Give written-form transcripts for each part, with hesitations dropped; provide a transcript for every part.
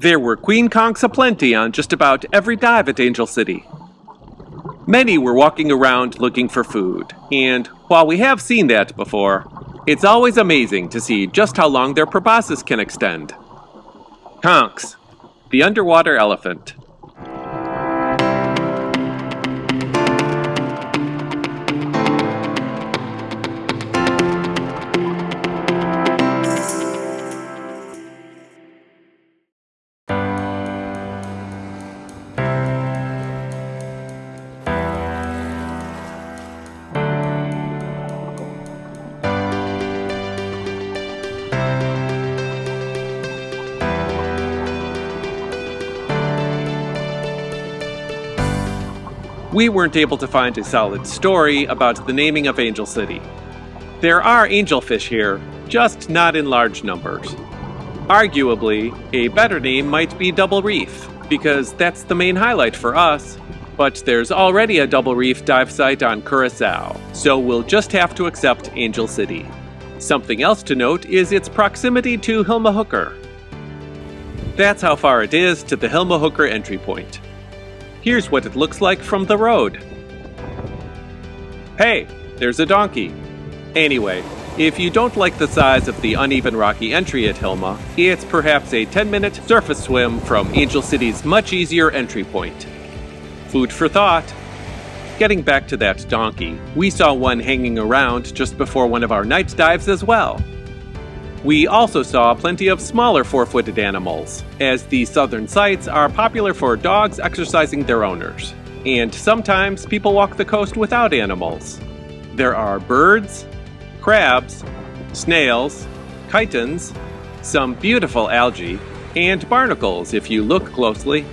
There were queen conchs aplenty on just about every dive at Angel City. Many were walking around looking for food, and while we have seen that before, it's always amazing to see just how long their proboscis can extend. Conchs, the underwater elephant. We weren't able to find a solid story about the naming of Angel City. There are angelfish here, just not in large numbers. Arguably, a better name might be Double Reef, because that's the main highlight for us. But there's already a Double Reef dive site on Curaçao, so we'll just have to accept Angel City. Something else to note is its proximity to Hilma Hooker. That's how far it is to the Hilma Hooker entry point. Here's what it looks like from the road. Hey, there's a donkey. Anyway, if you don't like the size of the uneven rocky entry at Hilma, it's perhaps a 10-minute surface swim from Angel City's much easier entry point. Food for thought. Getting back to that donkey, we saw one hanging around just before one of our night dives as well. We also saw plenty of smaller four-footed animals, as the southern sites are popular for dogs exercising their owners, and sometimes people walk the coast without animals. There are birds, crabs, snails, chitons, some beautiful algae, and barnacles if you look closely.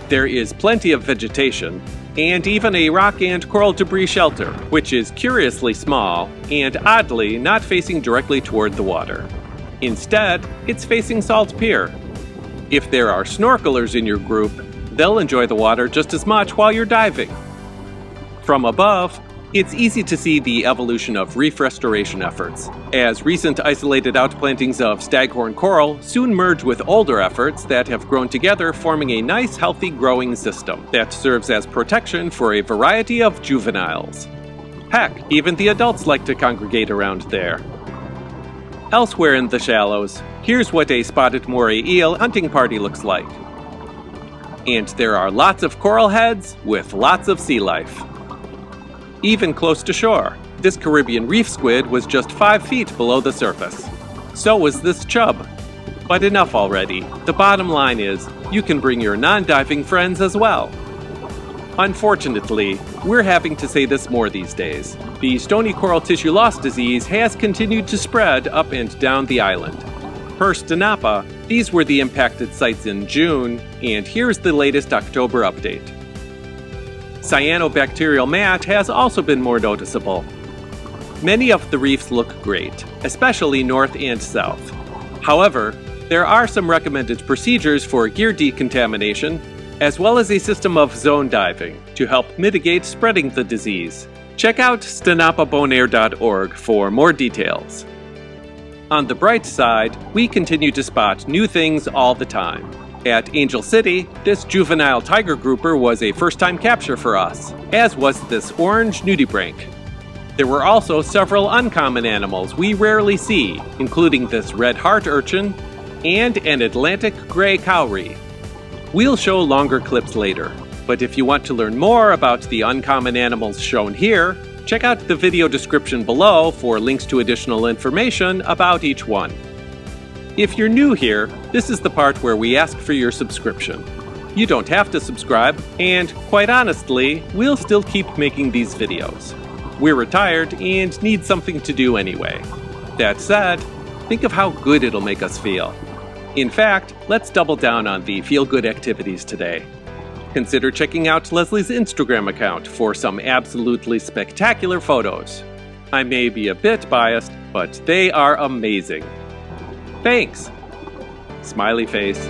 There is plenty of vegetation, and even a rock and coral debris shelter, which is curiously small and oddly not facing directly toward the water. Instead, it's facing Salt Pier. If there are snorkelers in your group, they'll enjoy the water just as much while you're diving. From above, it's easy to see the evolution of reef restoration efforts, as recent isolated outplantings of staghorn coral soon merge with older efforts that have grown together, forming a nice, healthy growing system that serves as protection for a variety of juveniles. Heck, even the adults like to congregate around there. Elsewhere in the shallows, here's what a spotted moray eel hunting party looks like. And there are lots of coral heads with lots of sea life. Even close to shore, this Caribbean reef squid was just 5 feet below the surface. So was this chub. But enough already. The bottom line is, you can bring your non-diving friends as well. Unfortunately, we're having to say this more these days. The stony coral tissue loss disease has continued to spread up and down the island. Per Stanapa, these were the impacted sites in June, and here's the latest October update. Cyanobacterial mat has also been more noticeable. Many of the reefs look great, especially north and south. However, there are some recommended procedures for gear decontamination, as well as a system of zone diving to help mitigate spreading the disease. Check out stanapabonaire.org for more details. On the bright side, we continue to spot new things all the time. At Angel City, this juvenile tiger grouper was a first-time capture for us, as was this orange nudibranch. There were also several uncommon animals we rarely see, including this red heart urchin and an Atlantic gray cowrie. We'll show longer clips later, but if you want to learn more about the uncommon animals shown here, check out the video description below for links to additional information about each one. If you're new here, this is the part where we ask for your subscription. You don't have to subscribe, and quite honestly, we'll still keep making these videos. We're retired and need something to do anyway. That said, think of how good it'll make us feel. In fact, let's double down on the feel-good activities today. Consider checking out Leslie's Instagram account for some absolutely spectacular photos. I may be a bit biased, but they are amazing. Thanks! Smiley face.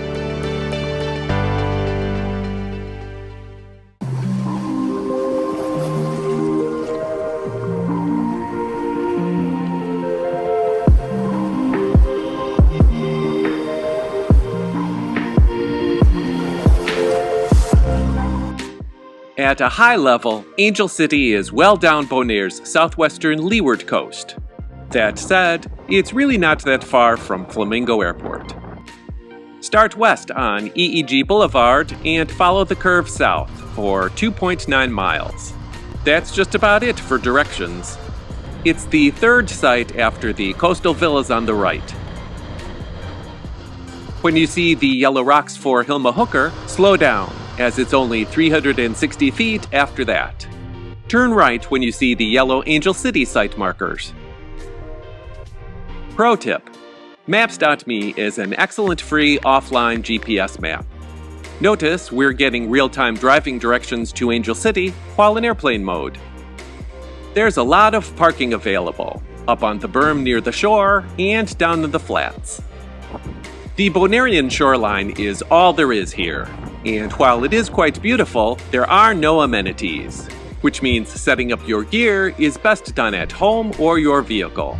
At a high level, Angel City is well down Bonaire's southwestern leeward coast. That said, it's really not that far from Flamingo Airport. Start west on EEG Boulevard and follow the curve south for 2.9 miles. That's just about it for directions. It's the third site after the coastal villas on the right. When you see the yellow rocks for Hilma Hooker, slow down, as it's only 360 feet after that. Turn right when you see the yellow Angel City site markers. Pro tip: Maps.me is an excellent free offline GPS map. Notice we're getting real-time driving directions to Angel City while in airplane mode. There's a lot of parking available, up on the berm near the shore and down in the flats. The Bonairean shoreline is all there is here, and while it is quite beautiful, there are no amenities, which means setting up your gear is best done at home or your vehicle.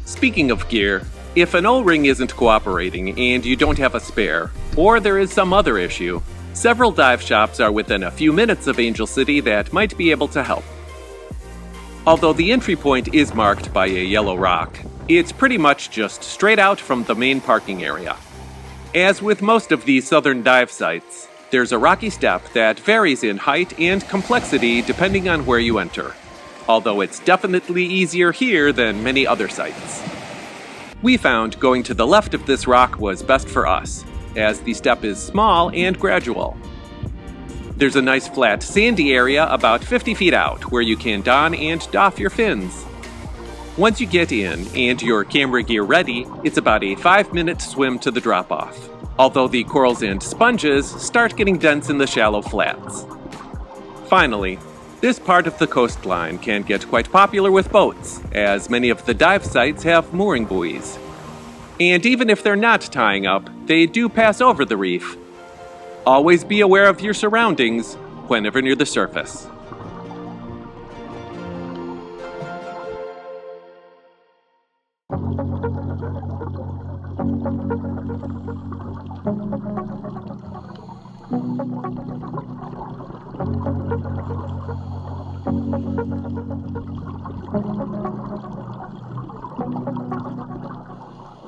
Speaking of gear, if an O-ring isn't cooperating and you don't have a spare, or there is some other issue, several dive shops are within a few minutes of Angel City that might be able to help. Although the entry point is marked by a yellow rock, it's pretty much just straight out from the main parking area. As with most of these southern dive sites, there's a rocky step that varies in height and complexity depending on where you enter, although it's definitely easier here than many other sites. We found going to the left of this rock was best for us, as the step is small and gradual. There's a nice flat sandy area about 50 feet out where you can don and doff your fins. Once you get in and your camera gear ready, it's about a 5-minute swim to the drop-off, although the corals and sponges start getting dense in the shallow flats. Finally, this part of the coastline can get quite popular with boats, as many of the dive sites have mooring buoys. And even if they're not tying up, they do pass over the reef. Always be aware of your surroundings whenever near the surface.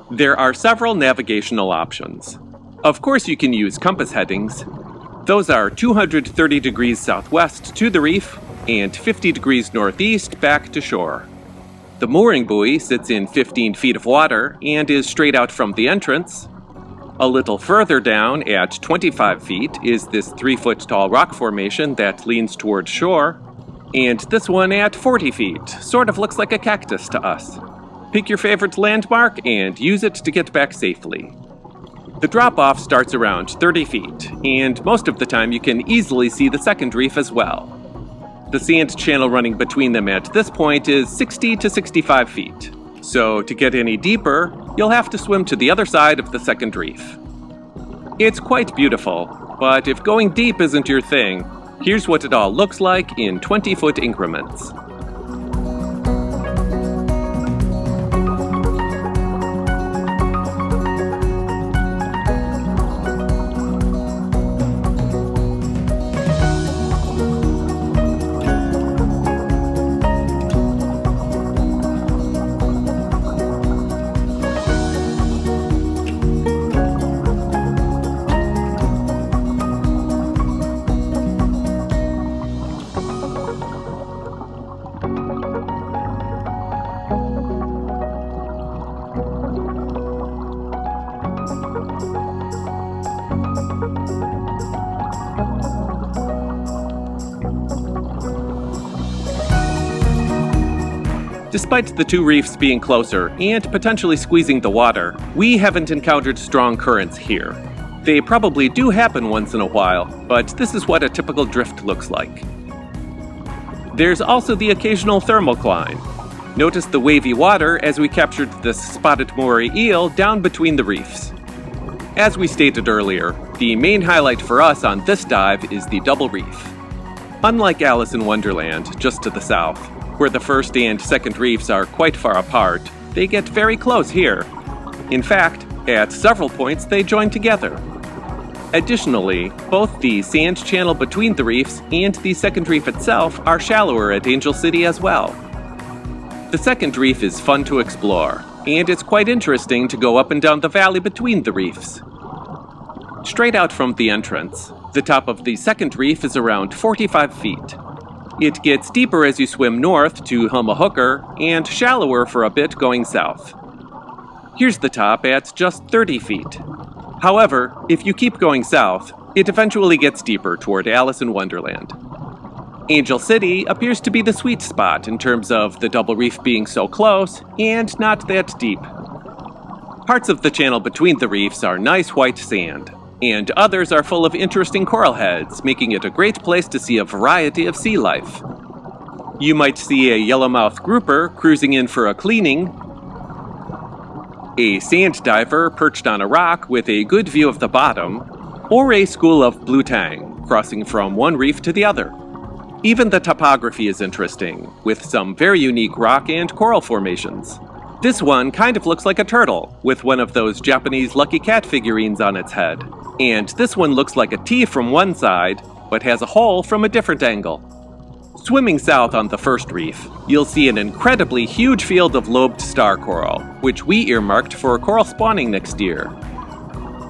There are several navigational options. Of course, you can use compass headings. Those are 230 degrees southwest to the reef and 50 degrees northeast back to shore. The mooring buoy sits in 15 feet of water and is straight out from the entrance. A little further down, at 25 feet, is this 3-foot-tall rock formation that leans toward shore. And this one at 40 feet sort of looks like a cactus to us. Pick your favorite landmark and use it to get back safely. The drop-off starts around 30 feet, and most of the time you can easily see the second reef as well. The sand channel running between them at this point is 60 to 65 feet, so to get any deeper, you'll have to swim to the other side of the second reef. It's quite beautiful, but if going deep isn't your thing, here's what it all looks like in 20-foot increments. Despite the two reefs being closer and potentially squeezing the water, we haven't encountered strong currents here. They probably do happen once in a while, but this is what a typical drift looks like. There's also the occasional thermocline. Notice the wavy water as we captured this spotted moray eel down between the reefs. As we stated earlier, the main highlight for us on this dive is the double reef. Unlike Alice in Wonderland, just to the south, where the first and second reefs are quite far apart, they get very close here. In fact, at several points they join together. Additionally, both the sand channel between the reefs and the second reef itself are shallower at Angel City as well. The second reef is fun to explore, and it's quite interesting to go up and down the valley between the reefs. Straight out from the entrance, the top of the second reef is around 45 feet. It gets deeper as you swim north to Hilma Hooker and shallower for a bit going south. Here's the top at just 30 feet. However, if you keep going south, it eventually gets deeper toward Alice in Wonderland. Angel City appears to be the sweet spot in terms of the double reef being so close and not that deep. Parts of the channel between the reefs are nice white sand, and others are full of interesting coral heads, making it a great place to see a variety of sea life. You might see a yellowmouth grouper cruising in for a cleaning, a sand diver perched on a rock with a good view of the bottom, or a school of blue tang crossing from one reef to the other. Even the topography is interesting, with some very unique rock and coral formations. This one kind of looks like a turtle, with one of those Japanese Lucky Cat figurines on its head. And this one looks like a T from one side, but has a hole from a different angle. Swimming south on the first reef, you'll see an incredibly huge field of lobed star coral, which we earmarked for coral spawning next year.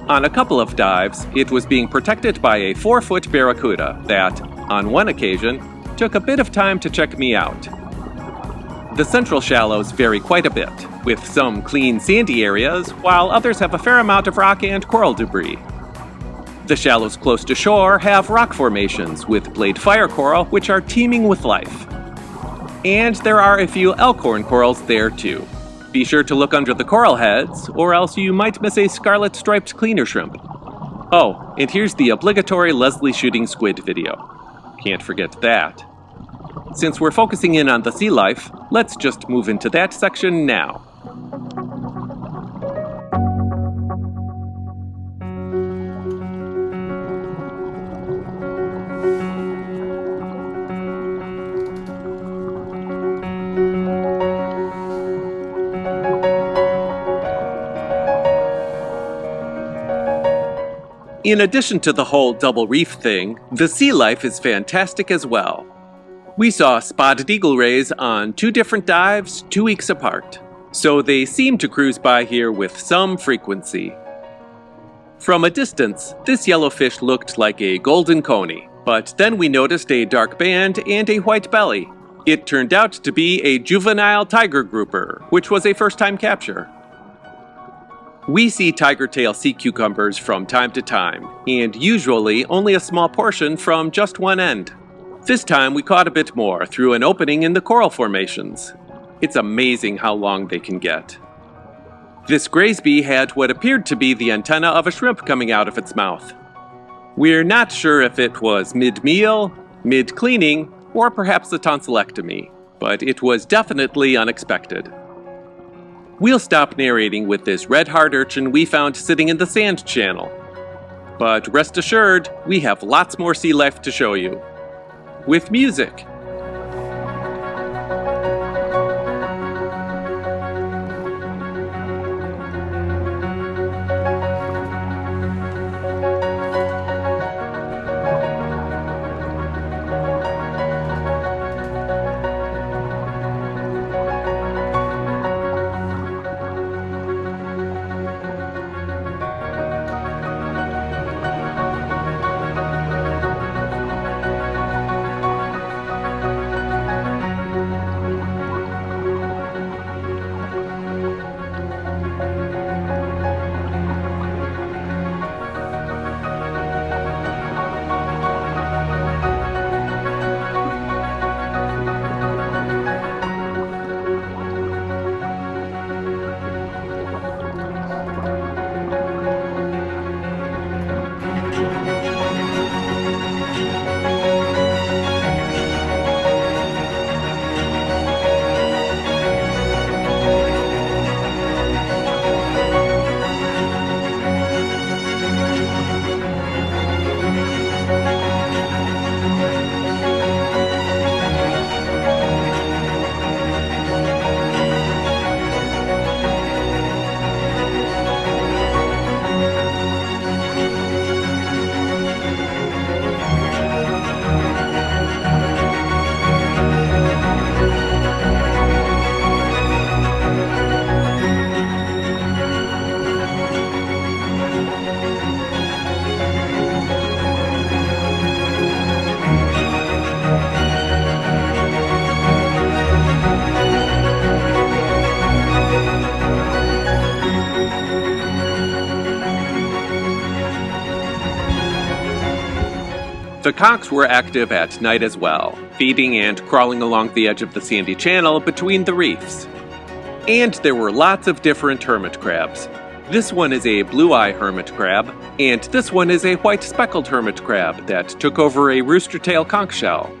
On a couple of dives, it was being protected by a 4-foot barracuda that, on one occasion, took a bit of time to check me out. The central shallows vary quite a bit, with some clean sandy areas, while others have a fair amount of rock and coral debris. The shallows close to shore have rock formations with blade fire coral, which are teeming with life. And there are a few elkhorn corals there too. Be sure to look under the coral heads, or else you might miss a scarlet-striped cleaner shrimp. Oh, and here's the obligatory Leslie shooting squid video. Can't forget that. Since we're focusing in on the sea life, let's just move into that section now. In addition to the whole double reef thing, the sea life is fantastic as well. We saw spotted eagle rays on 2 different dives 2 weeks apart, so they seem to cruise by here with some frequency. From a distance, this yellowfish looked like a golden coney, but then we noticed a dark band and a white belly. It turned out to be a juvenile tiger grouper, which was a first-time capture. We see tiger tail sea cucumbers from time to time, and usually only a small portion from just one end. This time we caught a bit more through an opening in the coral formations. It's amazing how long they can get. This Graysby had what appeared to be the antenna of a shrimp coming out of its mouth. We're not sure if it was mid-meal, mid-cleaning, or perhaps a tonsillectomy, but it was definitely unexpected. We'll stop narrating with this red hard urchin we found sitting in the sand channel. But rest assured, we have lots more sea life to show you. With music. The conchs were active at night as well, feeding and crawling along the edge of the sandy channel between the reefs. And there were lots of different hermit crabs. This one is a blue-eye hermit crab, and this one is a white speckled hermit crab that took over a rooster-tail conch shell.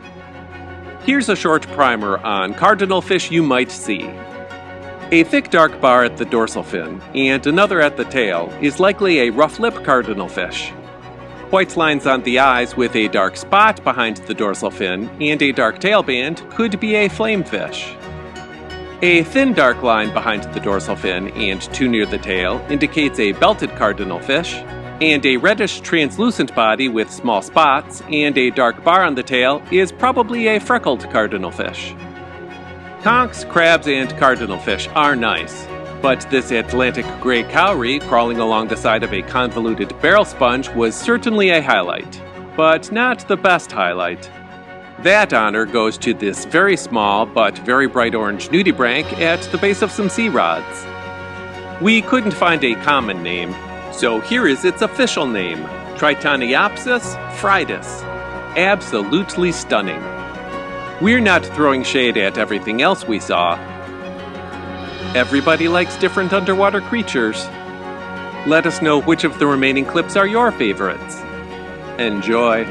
Here's a short primer on cardinal fish you might see. A thick dark bar at the dorsal fin, and another at the tail, is likely a rough-lip cardinal fish. White lines on the eyes with a dark spot behind the dorsal fin and a dark tail band could be a flamefish. A thin dark line behind the dorsal fin and two near the tail indicates a belted cardinal fish, and a reddish translucent body with small spots and a dark bar on the tail is probably a freckled cardinal fish. Conchs, crabs, and cardinal fish are nice, but this Atlantic gray cowrie crawling along the side of a convoluted barrel sponge was certainly a highlight, but not the best highlight. That honor goes to this very small but very bright orange nudibranch at the base of some sea rods. We couldn't find a common name, so here is its official name, Tritoniopsis Frydis. Absolutely stunning. We're not throwing shade at everything else we saw. Everybody likes different underwater creatures. Let us know which of the remaining clips are your favorites. Enjoy!